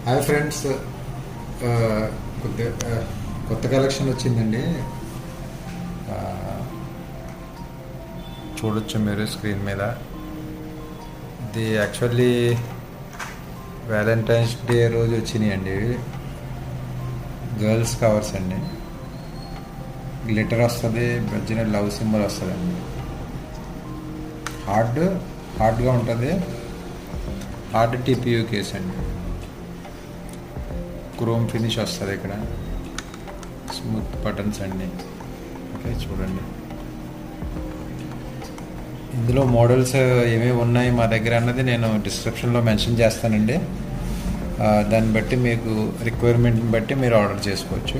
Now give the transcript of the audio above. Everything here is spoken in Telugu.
హాయ్ ఫ్రెండ్స్, కొద్దిగా కొత్త కలెక్షన్ వచ్చిందండి. చూడొచ్చు మీరు స్క్రీన్ మీద. ఇది యాక్చువల్లీ వ్యాలంటైన్స్ డే రోజు వచ్చినాయండి. గర్ల్స్ కవర్స్ అండి. గ్లిటర్ వస్తుంది, మధ్యన లవ్ సింబల్ వస్తుందండి. హార్డ్గా ఉంటుంది. హార్డ్ టీపీయూ కేస్ అండి. క్రోమ్ ఫినిష్ వస్తుంది. ఇక్కడ స్మూత్ బటన్స్ అండి. ఓకే, చూడండి. ఇందులో మోడల్స్ ఏమేమి ఉన్నాయి మా దగ్గర అన్నది నేను డిస్క్రిప్షన్లో మెన్షన్ చేస్తానండి. దాన్ని బట్టి మీకు రిక్వైర్మెంట్ని బట్టి మీరు ఆర్డర్ చేసుకోవచ్చు.